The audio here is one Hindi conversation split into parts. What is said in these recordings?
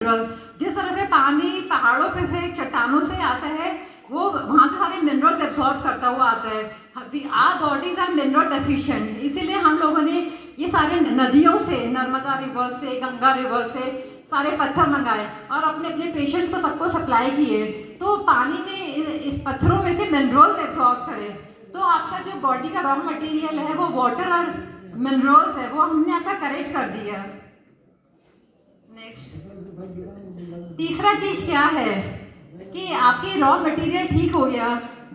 मिनरल, जिस तरह से पानी पहाड़ों पे से चट्टानों से आता है वो वहाँ से सारे मिनरल्स एब्जॉर्ब करता हुआ आता है। Our bodies are mineral deficient, इसीलिए हम लोगों ने ये सारे नदियों से, नर्मदा रिवर से, गंगा रिवर से सारे पत्थर मंगाए और अपने अपने पेशेंट्स को सबको सप्लाई किए, तो पानी ने इस पत्थरों में से मिनरल्स एब्जॉर्ब करे। तो आपका जो बॉडी का रॉ मटेरियल है वो वाटर और मिनरल्स है, वो हमने आपका करेक्ट कर दिया। नेक्स्ट, तीसरा चीज क्या है कि आपकी रॉ मटेरियल ठीक हो गया।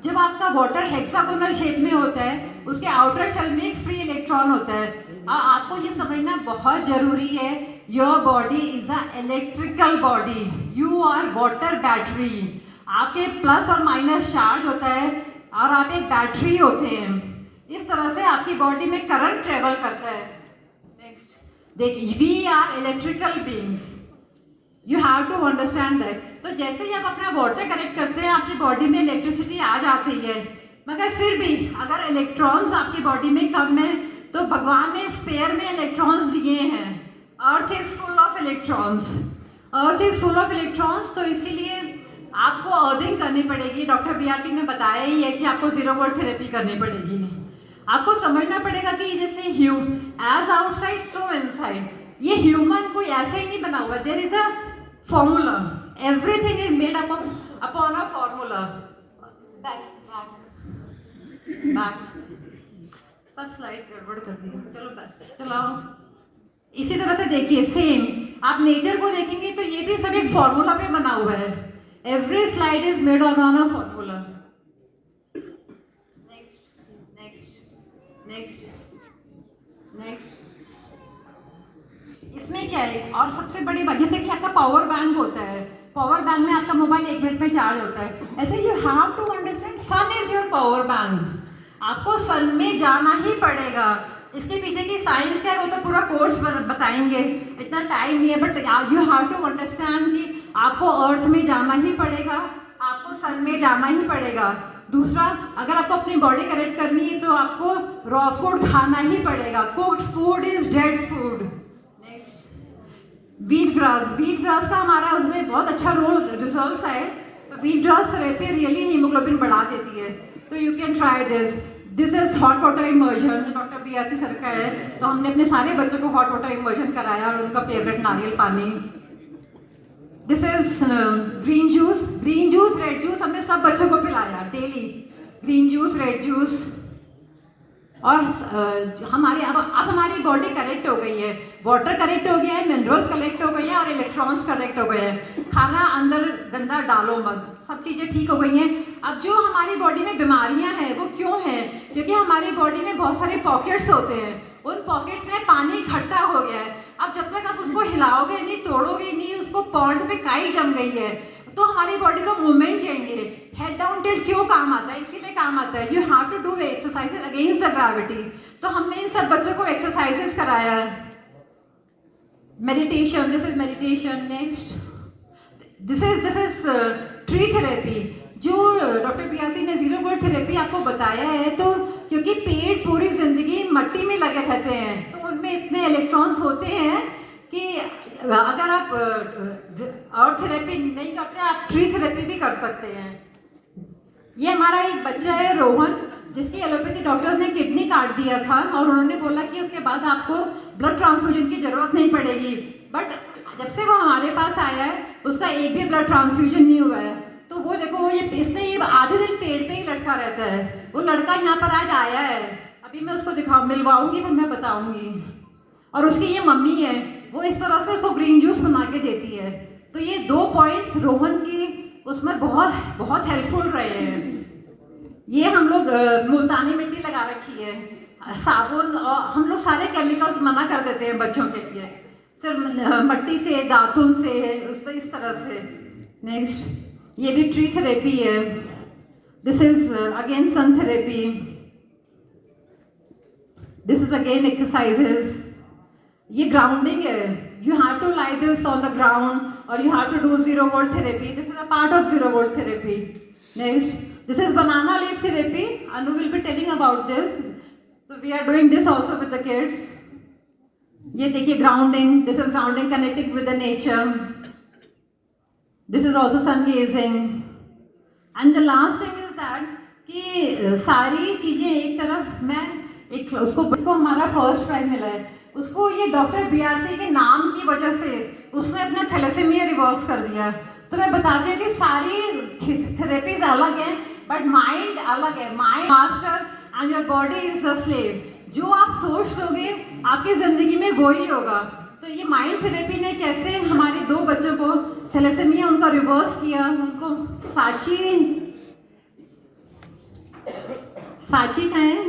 जब आपका वाटर हेक्सागोनल शेप में होता है, उसके आउटर शेल में एक फ्री इलेक्ट्रॉन होता है। और आपको ये समझना बहुत जरूरी है, your body is a electrical body, you are water battery. आपके प्लस और माइनस चार्ज होता है और आप एक बैटरी होते हैं। इस तरह से आपकी बॉडी में करंट ट्रेवल करता है। नेक्स्ट, देखिए, we are electrical beings, you have to understand that. तो जैसे ही आप अपना वाटर कनेक्ट करते हैं आपकी बॉडी में इलेक्ट्रिसिटी आ जाती है, मगर फिर भी अगर इलेक्ट्रॉन्स आपकी बॉडी में कम है तो भगवान ने स्पेयर में इलेक्ट्रॉन्स दिए हैं। Earth is full of electrons, earth is full of electrons, तो इसीलिए आपको अर्थिंग करनी पड़ेगी। डॉक्टर BRT ने बताया ही है कि आपको 0 वोल्ट थेरेपी करनी पड़ेगी। आपको समझना पड़ेगा कि जैसे एज आउटसाइड सो इनसाइड, ये ह्यूमन कोई ऐसे ही नहीं बना हुआ, there is a formula, everything is made upon a formula. back सब स्लाइड गड़बड़ कर दी, चलो चलाओ। इसी तरह से देखिए, सेम आप नेचर को देखेंगे तो ये भी सब एक फॉर्मूला पे बना हुआ है। Every slide is made on a formula. Next next next next, इसमें क्या है, और सबसे बड़ी बात जैसे कि आपका पावर बैंक होता है, पावर बैंक में आपका मोबाइल 1 मिनट में चार्ज होता है, ऐसे you have to understand sun is your power bank. आपको सन में जाना ही पड़ेगा। इसके पीछे की साइंस क्या है वो तो पूरा कोर्स बताएंगे, इतना टाइम नहीं है, but you have to understand कि आपको अर्थ में जाना ही पड़ेगा, आपको सन में जाना ही पड़ेगा। दूसरा, अगर आपको अपनी बॉडी करेक्ट करनी है तो आपको रॉ फूड खाना ही पड़ेगा। Cooked food is dead food. Wheat grass का हमारा उसमें बहुत अच्छा रोल रिजल्ट्स आए। तो wheat grass therapy really haemoglobin बढ़ा देती है, तो you can try this. This is hot water immersion, doctor BRT sir का है, तो हमने अपने सारे बच्चों को हॉट वाटर इमर्जन कराया और उनका फेवरेट नारियल पानी। This is green juice, red juice हमने सब बच्चों को पिलाया daily, green juice, red juice. और अब हमारी बॉडी करेक्ट हो गई है, वाटर करेक्ट हो गया है, मिनरल्स कलेक्ट हो गए हैं और इलेक्ट्रॉन्स करेक्ट हो गए हैं। खाना अंदर गंदा डालो मत, सब चीज़ें ठीक हो गई हैं। अब जो हमारी बॉडी में बीमारियां हैं वो क्यों हैं? क्योंकि हमारी बॉडी में बहुत सारे पॉकेट्स होते हैं, उन पॉकेट्स में पानी इकट्ठा हो गया है। अब जब तक आप उसको हिलाओगे नहीं, तोड़ोगे नहीं, उसको पॉन्ड पे काई जम गई है, तो हमारी बॉडी को मूवमेंट चाहिए। हेड डाउन टिल्ट क्यों काम आता है? इसीलिए काम आता है, you have to do exercises against the gravity. तो हमने इन सब बच्चों को एक्सरसाइजेस कराया है। Meditation, this is meditation. Next, this is tree therapy, जो डॉक्टर BRT ने 0 वोल्ट थेरेपी आपको बताया है। तो क्योंकि पेड़ पूरी जिंदगी मट्टी में लगे रहते हैं, तो उनमें इतने इलेक्ट्रॉन्स होते हैं कि अगर आप और थेरेपी नहीं करते, आप ट्री थेरेपी भी कर सकते हैं। ये हमारा एक बच्चा है रोहन, जिसकी एलोपैथी डॉक्टर्स ने किडनी काट दिया था और उन्होंने बोला कि उसके बाद आपको ब्लड ट्रांसफ्यूजन की जरूरत नहीं पड़ेगी। बट जब से वो हमारे पास आया है उसका एक भी ब्लड ट्रांसफ्यूजन नहीं हुआ है। तो वो देखो, ये आधे दिन पेड़ पे ही लटका रहता है। वो लड़का यहाँ पर आज आया है, अभी मैं उसको मिलवाऊंगी, फिर मैं बताऊंगी। और उसकी ये मम्मी है, वो इस तरह से उसको ग्रीन जूस बना के देती है। तो ये 2 पॉइंट्स रोहन की उसमें बहुत बहुत हेल्पफुल रहे हैं। ये हम लोग मुल्तानी मिट्टी लगा रखी है, साबुन, और हम लोग सारे केमिकल्स मना कर देते हैं बच्चों के लिए, सिर्फ मट्टी से, दातुन से, उस पर इस तरह से। नेक्स्ट, ये भी ट्री थेरेपी है। This is again sun therapy. This is again exercises. ये ग्राउंडिंग है, you have to lie this on the ground or you have to do 0 volt therapy. This is a part of 0 volt therapy. Next, this is banana leaf therapy. Anu will be telling about this. So we are doing this also with the kids. ये देखिए grounding, this is grounding, connecting with the nature. This is also sun gazing. And the last thing is that कि सारी चीज़ें एक तरफ, मैं एक उसको हमारा फर्स्ट प्राइज मिला है, उसको ये डॉक्टर BRC के नाम की वजह से उसने अपना थैलेसीमिया रिवर्स कर दिया. तो मैं बताती हूँ कि सारी थेरेपीज अलग हैं बट माइंड अलग है. Mind master and your body is a slave. जो आप सोच लोगे आपकी ज़िंदगी में वो ही होगा. तो ये माइंड थेरेपी ने कैसे हमारे 2 बच्चों को थैलेसीमिया उनका रिवर्स किया. उनको साची का है.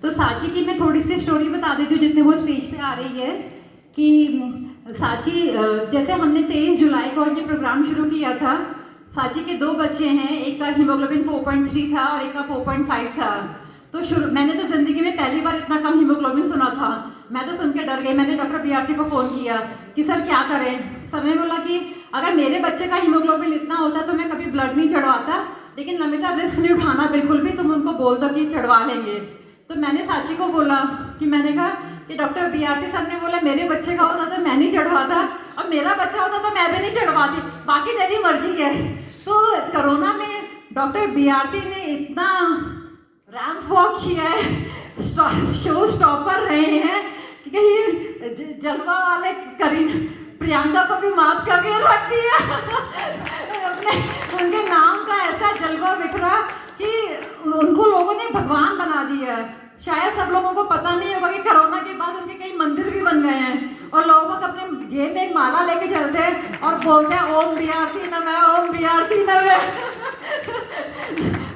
तो साची की मैं थोड़ी सी स्टोरी बता देती हूँ जितने वो स्टेज पे आ रही है. कि साची, जैसे हमने 23 जुलाई को ये प्रोग्राम शुरू किया था. साची के 2 बच्चे हैं, एक का हीमोग्लोबिन 4.3 था और एक का 4.5 था. तो मैंने तो ज़िंदगी में पहली बार इतना कम हीमोग्लोबिन सुना था. मैं तो सुन के डर गई. मैंने डॉक्टर BRC को फ़ोन किया कि सर क्या करें. सर ने बोला कि अगर मेरे बच्चे का हीमोग्लोबिन इतना होता तो मैं कभी ब्लड नहीं चढ़वाता, लेकिन नमिता रिस्क नहीं उठाना बिल्कुल भी, तुम उनको बोल दो कि चढ़वा लेंगे. तो मैंने साची को बोला कि मैंने कहा कि डॉक्टर BRC सर ने बोला मेरे बच्चे का होता तो मैं नहीं चढ़वाता, अब मेरा बच्चा होता तो मैं भी नहीं चढ़वाती, बाकी तेरी मर्जी है. तो कोरोना में डॉक्टर BRC ने इतना रैंप वॉक किया है, शो स्टॉपर रहे हैं कि कहीं जलवा वाले प्रियंका को भी माफ करके रख दिया. अपने उनके नाम का ऐसा जलवा बिखरा कि उनको लोगों ने भगवान बना दिया. शायद सब लोगों को पता नहीं होगा कि कोरोना के बाद उनके कई मंदिर भी बन गए हैं और लोग अपने जेब में एक माला लेके चलते हैं और बोलते हैं ओम BRC नमः, ओम BRC नमः.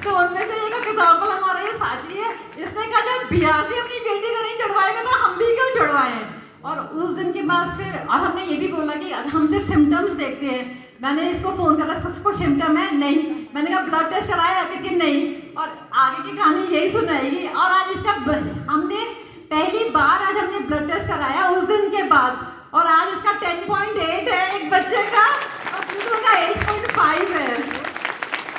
तो उनमें से एक एग्जाम्पल हमारा ये साची है. इसने कहा जब BRC अपनी बेटी को नहीं चढ़वाएगा तो हम भी क्यों चढ़वाएं. और उस दिन के बाद से और हमने ये भी बोला कि हम सिर्फ सिम्टम्स देखते हैं. मैंने इसको फ़ोन करा, उसको सिम्टम है नहीं. मैंने कहा ब्लड टेस्ट कराया कि नहीं, और आगे की कहानी यही सुनाएगी. और आज इसका हमने पहली बार आज हमने ब्लड टेस्ट कराया उस दिन के बाद, और आज इसका 10.8 है एक बच्चे का और दूसरे का 8.5 है.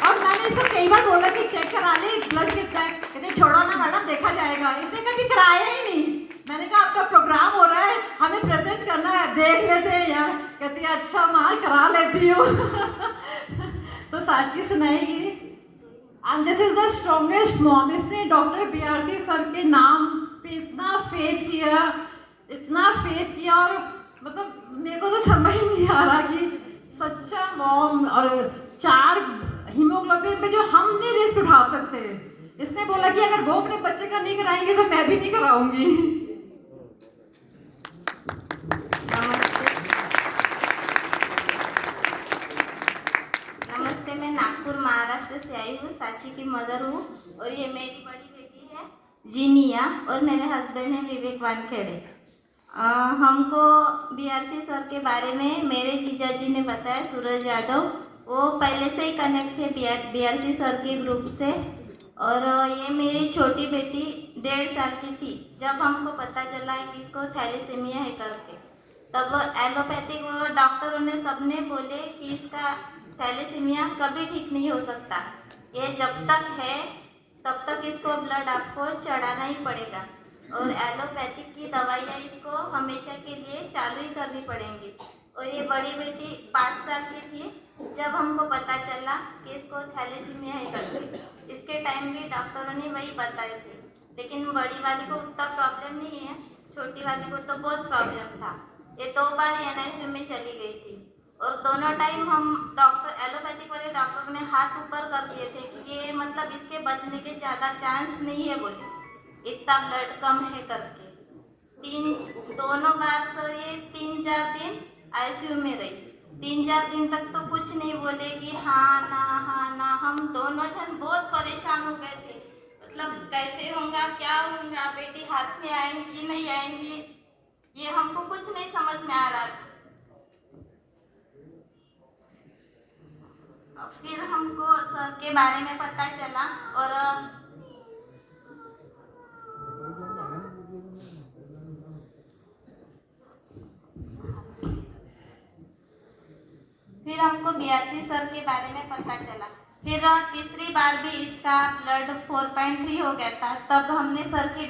और मैंने इसको कई बार बोला कि चेक करा ले ब्लड कितना है, कहते छोड़ो ना मैडम देखा जाएगा. इसने कभी कराया ही नहीं. मैंने कहा आपका प्रोग्राम हो रहा है, हमें प्रेजेंट करना है, देख लेते हैं यार. कहती है अच्छा माँ करा लेती हूँ. तो साची सुनाएगी. And this is the strongest mom. इसने डॉक्टर BRC सर के नाम पे इतना फेथ किया, इतना फेथ किया. और मतलब मेरे को तो समझ नहीं आ रहा कि सच्चा मॉम. और 4 हीमोग्लोबिन पे जो हम नहीं रिस्क उठा सकते, इसने बोला कि अगर वो अपने बच्चे का नहीं कराएंगे तो मैं भी नहीं कराऊंगी. नमस्ते, मैं नागपुर महाराष्ट्र से आई हूँ. साची की मदर हूँ और ये मेरी बड़ी बेटी है जीनिया और मेरे हस्बैंड है विवेक वानखेड़े. हमको BRC सर के बारे में मेरे जीजा जी ने बताया, सूरज यादव. वो पहले से ही कनेक्ट थे BRC सर के ग्रुप से. और ये मेरी छोटी बेटी 1.5 साल की थी जब हमको पता चला कि इसको थैलेसीमिया है करके. तब एलोपैथिक डॉक्टरों ने सबने बोले कि इसका थैलेसीमिया कभी ठीक नहीं हो सकता, ये जब तक है तब तक इसको ब्लड आपको चढ़ाना ही पड़ेगा और एलोपैथिक की दवाइयाँ इसको हमेशा के लिए चालू ही करनी पड़ेंगी. और ये बड़ी बेटी 5 साल की थी जब हमको पता चला कि इसको थैलेसीमिया है करके. इसके टाइम भी डॉक्टरों ने वही बताए थे, लेकिन बड़ी वाली को उतना प्रॉब्लम नहीं है, छोटी वाली को तो बहुत प्रॉब्लम था. ये 2 बार NICU में चली गई थी और दोनों टाइम हम डॉक्टर एलोपैथिक वाले डॉक्टर ने हाथ ऊपर कर दिए थे कि ये मतलब इसके बचने के ज़्यादा चांस नहीं है बोले, इतना ब्लड कम है करके. दोनों बार तो ये 3-4 दिन ICU में रही. 3-4 दिन तक तो कुछ नहीं बोले कि हाँ ना. हम दोनों जन बहुत परेशान हो गए थे, मतलब कैसे होगा क्या होगा, बेटी हाथ में आएंगी नहीं आएंगी, ये हमको कुछ नहीं समझ में आ रहा था. फिर हमको सर के बारे में पता चला और फिर हमको BRC सर के बारे में पता चला. फिर तीसरी बार भी इसका ब्लड 4.3 हो गया था, तब हमने सर की